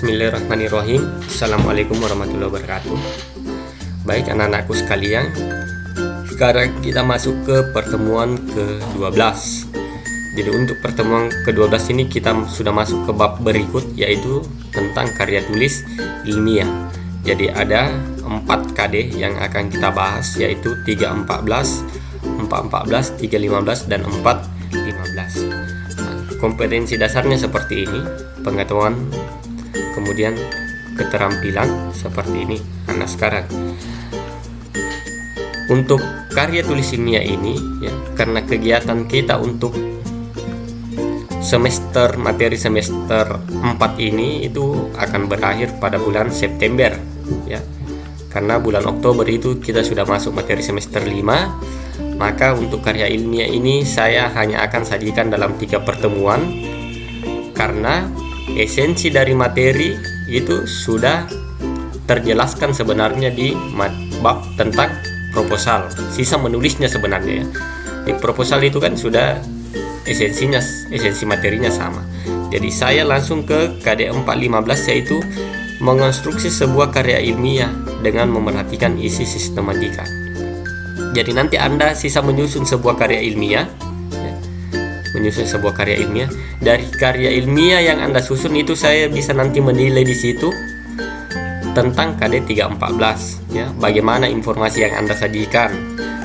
Bismillahirrahmanirrahim. Assalamualaikum warahmatullahi wabarakatuh. Baik anak-anakku sekalian, sekarang kita masuk ke pertemuan ke-12. Jadi untuk pertemuan ke-12 ini kita sudah masuk ke bab berikut, yaitu tentang karya tulis ilmiah. Jadi ada 4 KD yang akan kita bahas, yaitu 314, 414, 315, dan 415. Kompetensi dasarnya seperti ini, pengetahuan, kemudian keterampilan seperti ini. Nah, sekarang untuk karya tulis ilmiah ini ya, karena kegiatan kita untuk materi semester 4 ini itu akan berakhir pada bulan September ya. Karena bulan Oktober itu kita sudah masuk materi semester 5. Maka untuk karya ilmiah ini saya hanya akan sajikan dalam 3 pertemuan, karena esensi dari materi itu sudah terjelaskan sebenarnya di bab tentang proposal. Sisa menulisnya sebenarnya ya. Di proposal itu kan sudah esensi materinya sama. Jadi saya langsung ke KD 415, yaitu mengonstruksi sebuah karya ilmiah dengan memerhatikan isi sistematika. Jadi nanti Anda sisa menyusun sebuah karya ilmiah ya. Menyusun sebuah karya ilmiah. Dari karya ilmiah yang Anda susun itu saya bisa nanti menilai di situ tentang KD 314 ya. Bagaimana informasi yang Anda sajikan.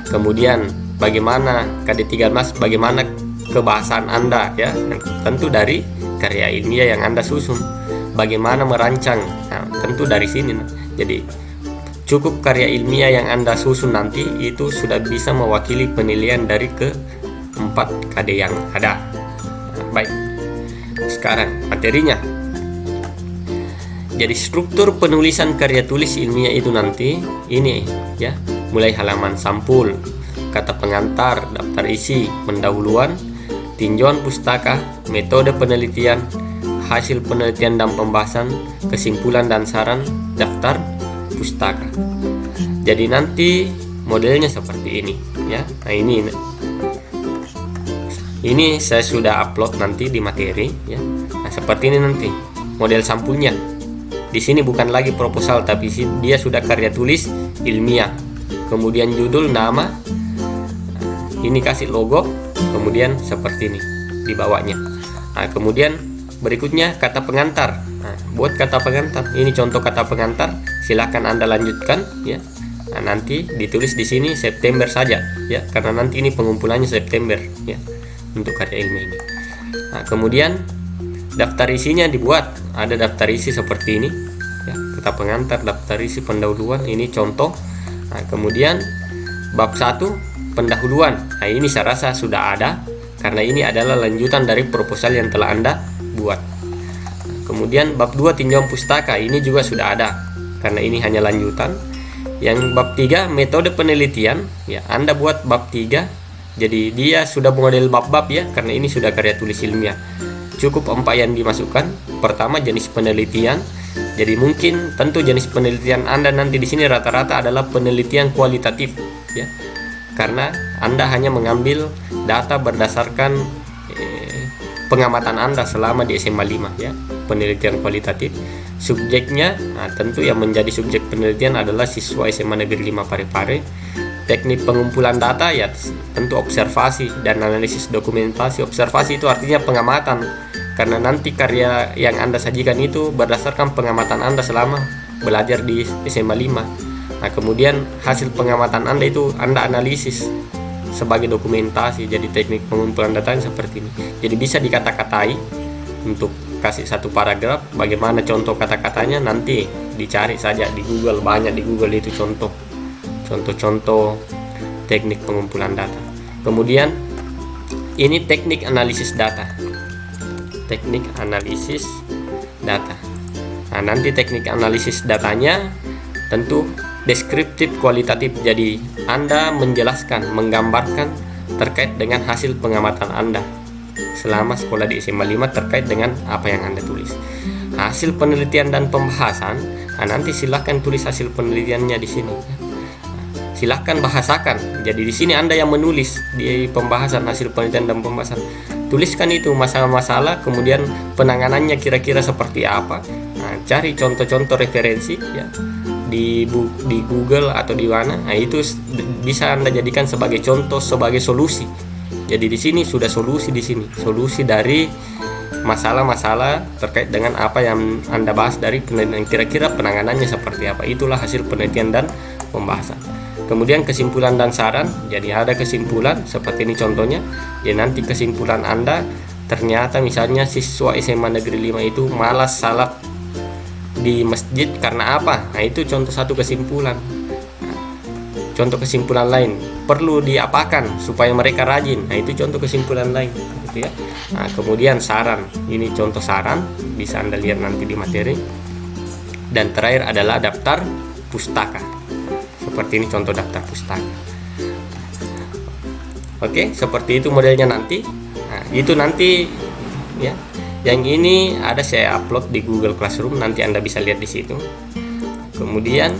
Kemudian bagaimana KD 13, bagaimana kebahasan Anda ya. Tentu dari karya ilmiah yang Anda susun. Bagaimana merancang. Nah, tentu dari sini. Jadi cukup karya ilmiah yang Anda susun nanti itu sudah bisa mewakili penilaian dari ke-4 KD yang ada. Nah, baik. Sekarang materinya. Jadi struktur penulisan karya tulis ilmiah itu nanti ini ya, mulai halaman sampul, kata pengantar, daftar isi, pendahuluan, tinjauan pustaka, metode penelitian, hasil penelitian dan pembahasan, kesimpulan dan saran, daftar pustaka. Jadi nanti modelnya seperti ini ya. Nah, ini saya sudah upload nanti di materi ya. Nah, seperti ini nanti model sampulnya. Di sini bukan lagi proposal, tapi dia sudah karya tulis ilmiah. Kemudian judul, nama, ini kasih logo, kemudian seperti ini di bawahnya. Nah, kemudian berikutnya kata pengantar. Nah, buat kata pengantar, ini contoh kata pengantar, silahkan Anda lanjutkan ya. Nah, nanti ditulis di sini September saja ya, karena nanti ini pengumpulannya September ya untuk karya ilmiah ini. Nah, kemudian daftar isinya dibuat, ada daftar isi seperti ini ya, kata pengantar, daftar isi, pendahuluan, ini contoh. Nah, kemudian bab 1 pendahuluan. Nah, ini saya rasa sudah ada karena ini adalah lanjutan dari proposal yang telah Anda buat. Kemudian bab 2 tinjauan pustaka, ini juga sudah ada karena ini hanya lanjutan. Yang bab 3 metode penelitian ya, Anda buat bab 3. Jadi dia sudah model bab-bab ya, karena ini sudah karya tulis ilmiah. Cukup 4 yang dimasukkan. Pertama, jenis penelitian. Jadi mungkin tentu jenis penelitian Anda nanti di sini rata-rata adalah penelitian kualitatif ya. Karena Anda hanya mengambil data berdasarkan pengamatan Anda selama di SMA 5 ya. Penelitian kualitatif. Subjeknya, nah, tentu yang menjadi subjek penelitian adalah siswa SMA Negeri 5 Parepare. Teknik pengumpulan data ya tentu observasi dan analisis dokumentasi. Observasi itu artinya pengamatan, karena nanti karya yang Anda sajikan itu berdasarkan pengamatan Anda selama belajar di SMA 5. Nah, kemudian hasil pengamatan Anda itu Anda analisis sebagai dokumentasi. Jadi teknik pengumpulan data seperti ini. Jadi bisa dikata-katai. Untuk kasih satu paragraf, bagaimana contoh kata-katanya nanti dicari saja di Google, banyak di Google itu contoh-contoh teknik pengumpulan data. Kemudian ini teknik analisis data. Teknik analisis data. Nah, nanti teknik analisis datanya tentu deskriptif kualitatif. Jadi Anda menjelaskan, menggambarkan terkait dengan hasil pengamatan Anda selama sekolah di SMA 5 terkait dengan apa yang Anda tulis. Hasil penelitian dan pembahasan, nah nanti silahkan tulis hasil penelitiannya di sini. Silahkan bahasakan. Jadi di sini Anda yang menulis di pembahasan hasil penelitian dan pembahasan. Tuliskan itu masalah-masalah, kemudian penanganannya kira-kira seperti apa, Nah, cari contoh-contoh referensi ya di Google atau di mana. Nah, itu bisa Anda jadikan sebagai contoh, sebagai solusi. Jadi di sini sudah solusi, di sini solusi dari masalah-masalah terkait dengan apa yang Anda bahas dari penelitian, kira-kira penanganannya seperti apa. Itulah hasil penelitian dan pembahasan. Kemudian kesimpulan dan saran. Jadi ada kesimpulan seperti ini contohnya. Ya nanti kesimpulan Anda, ternyata misalnya siswa SMA Negeri 5 itu malas salat di masjid karena apa? Nah, itu contoh satu kesimpulan. Contoh kesimpulan lain, perlu diapakan supaya mereka rajin. Nah, itu contoh kesimpulan lain gitu ya. Nah, kemudian saran. Ini contoh saran, bisa Anda lihat nanti di materi. Dan terakhir adalah daftar pustaka. Seperti ini contoh daftar pustaka. Oke, seperti itu modelnya nanti. Nah, itu nanti ya. Yang ini ada saya upload di Google Classroom, nanti Anda bisa lihat di situ. Kemudian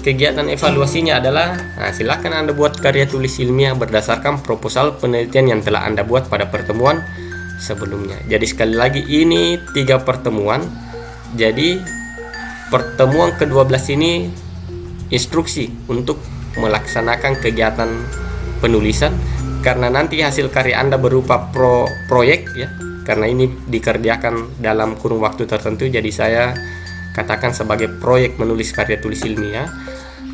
kegiatan evaluasinya adalah, nah, silakan Anda buat karya tulis ilmiah berdasarkan proposal penelitian yang telah Anda buat pada pertemuan sebelumnya. Jadi sekali lagi ini 3 pertemuan. Jadi pertemuan ke-12 ini instruksi untuk melaksanakan kegiatan penulisan, karena nanti hasil karya Anda berupa proyek ya. Karena ini dikerjakan dalam kurun waktu tertentu, jadi saya katakan sebagai proyek menulis karya tulis ilmiah.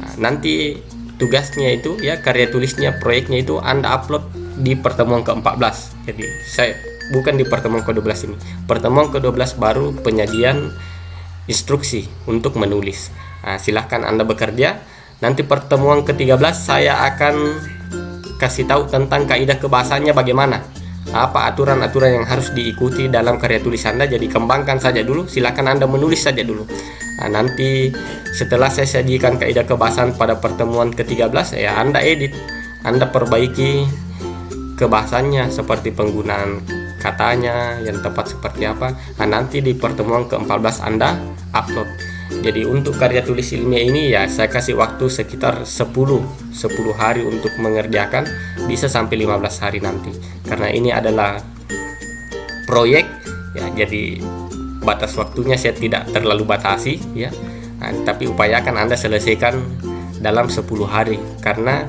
Nah, nanti tugasnya itu ya, karya tulisnya, proyeknya itu Anda upload di pertemuan ke-14. Jadi saya bukan di pertemuan ke-12 ini. Pertemuan ke-12 baru penyajian instruksi untuk menulis. Nah, silahkan Anda bekerja. Nanti pertemuan ke-13 saya akan kasih tahu tentang kaidah kebahasaannya bagaimana. Apa aturan-aturan yang harus diikuti dalam karya tulis Anda. Jadi kembangkan saja dulu, silakan Anda menulis saja dulu. Nah, nanti setelah saya sajikan kaidah kebahasaan pada pertemuan ke-13, ya Anda edit, Anda perbaiki kebahasannya, seperti penggunaan katanya yang tepat seperti apa. Nah, nanti di pertemuan ke-14 Anda upload. Jadi untuk karya tulis ilmiah ini ya saya kasih waktu sekitar 10 hari untuk mengerjakan, bisa sampai 15 hari nanti. Karena ini adalah proyek ya, jadi batas waktunya saya tidak terlalu batasi ya. Nah, tapi upayakan Anda selesaikan dalam 10 hari, karena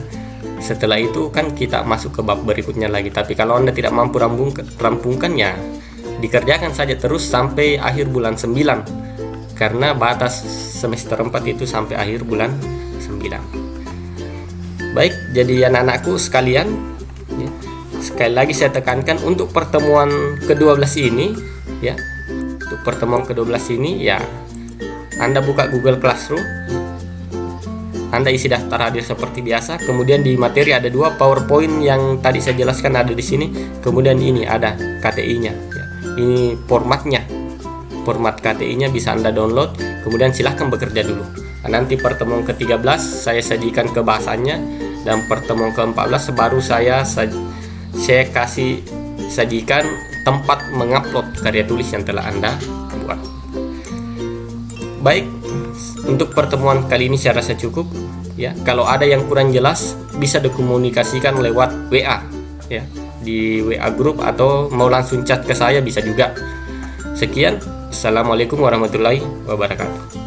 setelah itu kan kita masuk ke bab berikutnya lagi. Tapi kalau Anda tidak mampu rampungkan ya dikerjakan saja terus sampai akhir bulan 9. Karena batas semester 4 itu sampai akhir bulan 9. Baik, jadi anak-anakku sekalian ya, sekali lagi saya tekankan untuk pertemuan ke-12 ini ya. Untuk pertemuan ke-12 ini ya Anda buka Google Classroom, Anda isi daftar hadir seperti biasa. Kemudian di materi ada 2 PowerPoint yang tadi saya jelaskan ada di sini. Kemudian ini ada KTI-nya ya. Ini format KTI-nya bisa Anda download, kemudian silahkan bekerja dulu. Nah, nanti pertemuan ke-13 saya sajikan kebahasannya, dan pertemuan ke-14 baru saya kasih sajikan tempat mengupload karya tulis yang telah Anda buat. Baik, untuk pertemuan kali ini saya rasa cukup ya. Kalau ada yang kurang jelas bisa dikomunikasikan lewat WA ya, di WA group, atau mau langsung chat ke saya bisa juga. Sekian. Assalamualaikum warahmatullahi wabarakatuh.